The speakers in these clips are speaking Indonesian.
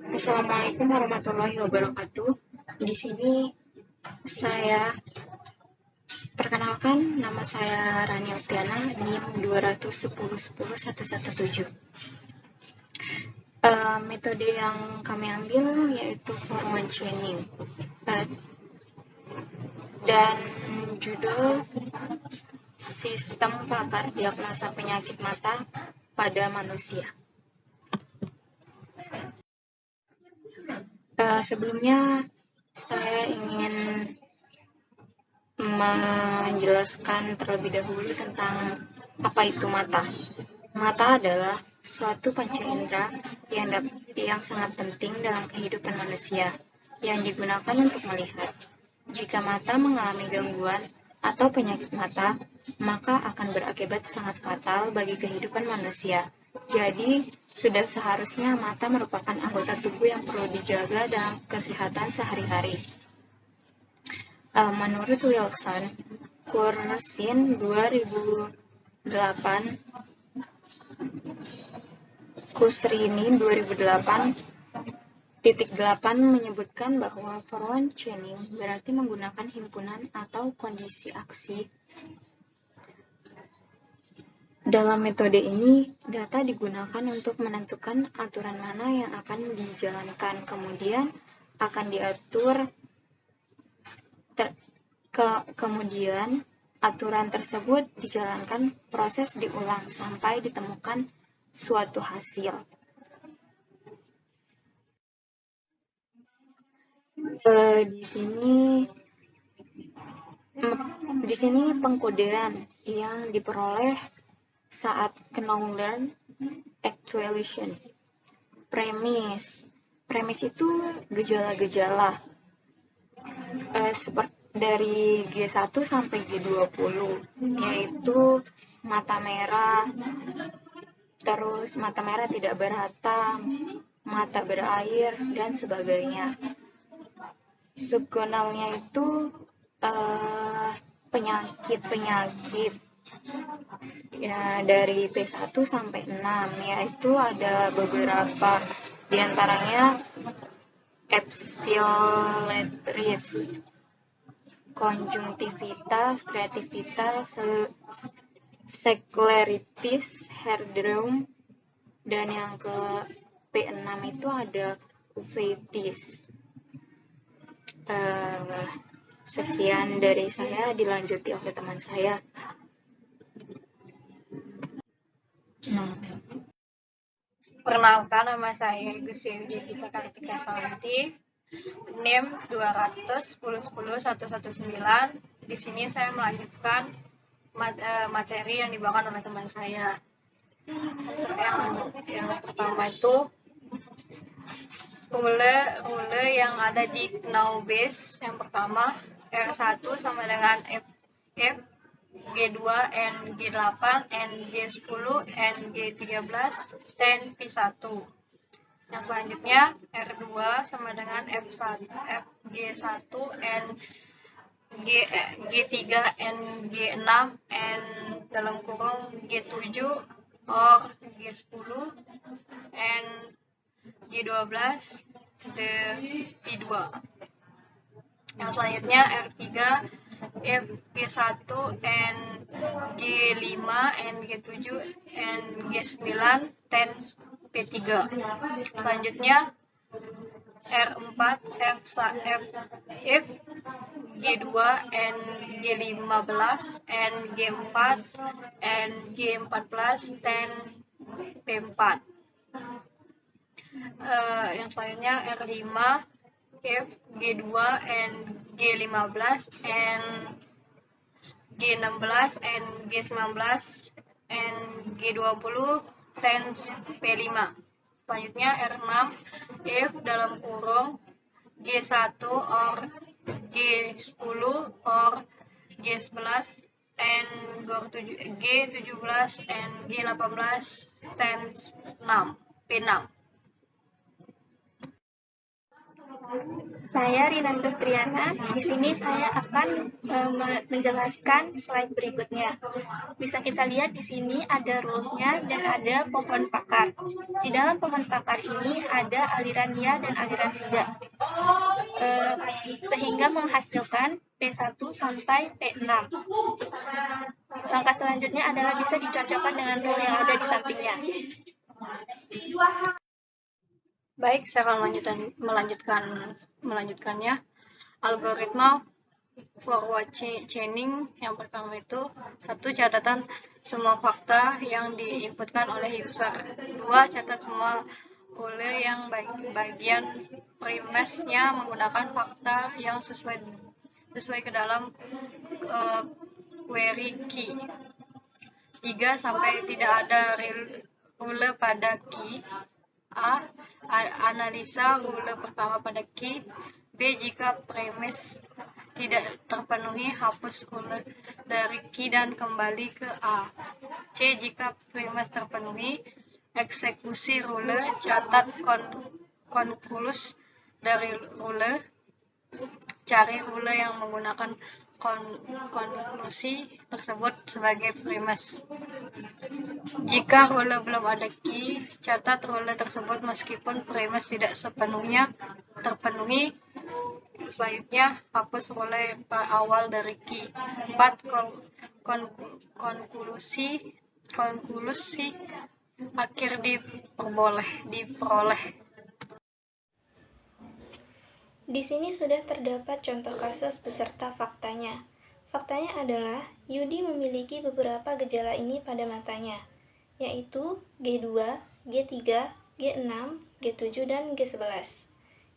Assalamualaikum warahmatullahi wabarakatuh. Di sini saya perkenalkan, nama saya Rani Oktiana, NIM 2101117. Metode yang kami ambil yaitu for one chaining. Dan judul Sistem Pakar Diagnosa Penyakit Mata pada Manusia. Sebelumnya saya ingin menjelaskan terlebih dahulu tentang apa itu mata. Mata adalah suatu panca indera yang sangat penting dalam kehidupan manusia, yang digunakan untuk melihat. Jika mata mengalami gangguan atau penyakit mata, maka akan berakibat sangat fatal bagi kehidupan manusia. Jadi, sudah seharusnya mata merupakan anggota tubuh yang perlu dijaga dalam kesehatan sehari-hari. Menurut Wilson, Kursin 2008, Kusrini 2008 menyebutkan bahwa for one chaining berarti menggunakan himpunan atau kondisi aksi. Dalam metode ini, data digunakan untuk menentukan aturan mana yang akan dijalankan, kemudian akan diatur kemudian aturan tersebut dijalankan, proses diulang sampai ditemukan suatu hasil. Di sini pengkodean yang diperoleh saat Known-Learned Actualization. Premis itu gejala-gejala seperti dari G1 sampai G20, yaitu mata merah, terus mata merah tidak berhatam, mata berair, dan sebagainya. Subgonalnya itu penyakit-penyakit ya dari P1 sampai 6, yaitu ada beberapa, diantaranya epsiletris, konjungtivitas, kreativitas, skleritis, herdrum, dan yang ke P6 itu ada uveitis. Sekian dari saya, dilanjuti oleh teman saya. Perkenalkan, nama saya Gus Yudi Gita Kartika Salanti, NIM 2101119. Di sini saya melanjutkan materi yang dibawakan oleh teman saya. Untuk yang pertama itu rule yang ada di Know Base. Yang pertama, R1 sama dengan F, G2, N, G8, N, G10, N, G13, Ten, P1. Yang selanjutnya, R2 sama dengan F1, G1, N, G3, N, G6, N dalam kurung G7, or G10, N, G12, P2. Yang selanjutnya R3, F, G1, N, G5, N, G7, N, G9, Ten, P3. Selanjutnya R4, F, G2, N, G15, N, G4, N, G14, Ten, P4. Yang selanjutnya R5, F, G2, N, G15, N, G16, N, G19, N, G20, Ten, P5. Selanjutnya R6, F dalam kurung G1 or G10 or G11, N, G17, N, G18, Ten, 6, P6. Saya Rina Septriana. Di sini saya akan menjelaskan slide berikutnya. Bisa kita lihat di sini ada rules-nya dan ada pohon pakar. Di dalam pohon pakar ini ada aliran ya dan aliran tidak. Sehingga menghasilkan P1 sampai P6. Langkah selanjutnya adalah bisa dicocokkan dengan rule yang ada di sampingnya. Baik, saya akan melanjutkannya. Algoritma forward chaining yang pertama itu, satu, catatan semua fakta yang diinputkan oleh user. Dua, catat semua rule yang bagian premise-nya menggunakan fakta yang sesuai ke dalam query key. 3, sampai tidak ada rule pada key. A. Analisa rule pertama pada key. B. Jika premise tidak terpenuhi, hapus rule dari key dan kembali ke A. C. Jika premise terpenuhi, eksekusi rule, catat konklus dari rule, cari rule yang menggunakan konklusi tersebut sebagai premise. Jika rule belum ada key, catat rule tersebut meskipun premise tidak sepenuhnya terpenuhi. Selanjutnya, hapus rule awal dari key. 4. Konklusi akhir diperoleh. Di sini sudah terdapat contoh kasus beserta faktanya. Faktanya adalah Yudi memiliki beberapa gejala ini pada matanya, yaitu G2, G3, G6, G7, dan G11.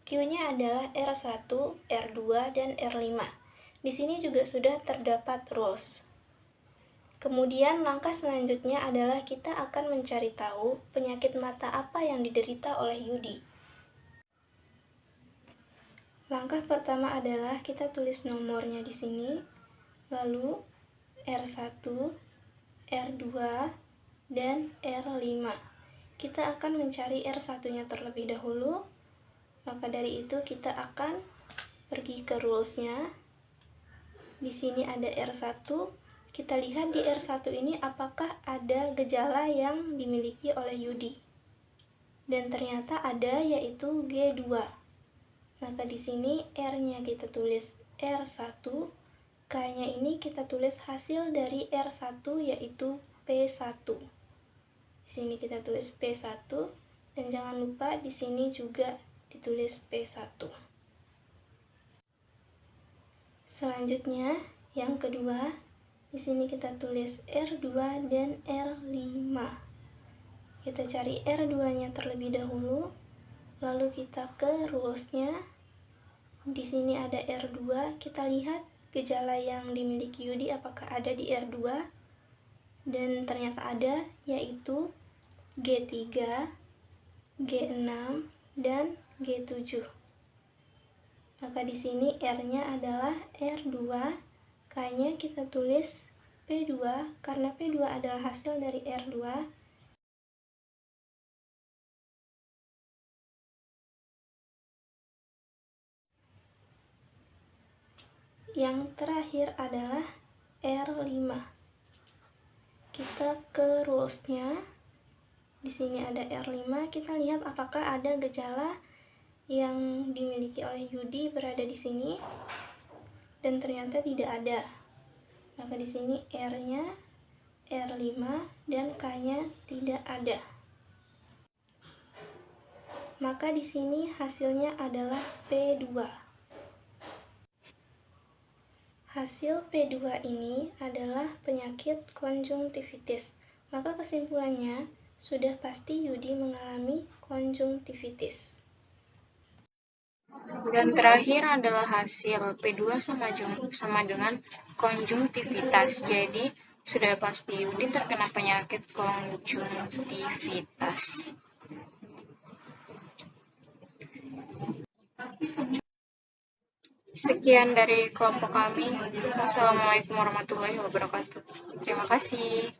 Q-nya adalah R1, R2, dan R5. Di sini juga sudah terdapat rules. Kemudian langkah selanjutnya adalah kita akan mencari tahu penyakit mata apa yang diderita oleh Yudi. Langkah pertama adalah kita tulis nomornya di sini, lalu R1, R2, dan R5. Kita akan mencari R1-nya terlebih dahulu, maka dari itu kita akan pergi ke rules-nya. Di sini ada R1, kita lihat di R1 ini apakah ada gejala yang dimiliki oleh Yudi. Dan ternyata ada, yaitu G2. Maka di sini R-nya kita tulis R1, K-nya ini kita tulis hasil dari R1 yaitu P1. Di sini kita tulis P1 dan jangan lupa di sini juga ditulis P1. Selanjutnya, yang kedua, di sini kita tulis R2 dan R5. Kita cari R2-nya terlebih dahulu, lalu kita ke rules-nya. Di sini ada R2, kita lihat gejala yang dimiliki Yudi apakah ada di R2, dan ternyata ada, yaitu G3, G6, dan G7. Maka di sini R-nya adalah R2, K-nya kita tulis P2 karena P2 adalah hasil dari R2. Yang terakhir adalah R5. Kita ke rules-nya. Di sini ada R5, kita lihat apakah ada gejala yang dimiliki oleh Yudi berada di sini. Dan ternyata tidak ada. Maka di sini R-nya R5 dan K-nya tidak ada. Maka di sini hasilnya adalah P2. Hasil P2 ini adalah penyakit konjungtivitis. Maka kesimpulannya, sudah pasti Yudi mengalami konjungtivitis. Dan terakhir adalah hasil P2 sama dengan konjungtivitas. Jadi, sudah pasti Yudi terkena penyakit konjungtivitas. Sekian dari kelompok kami. Wassalamualaikum warahmatullahi wabarakatuh. Terima kasih.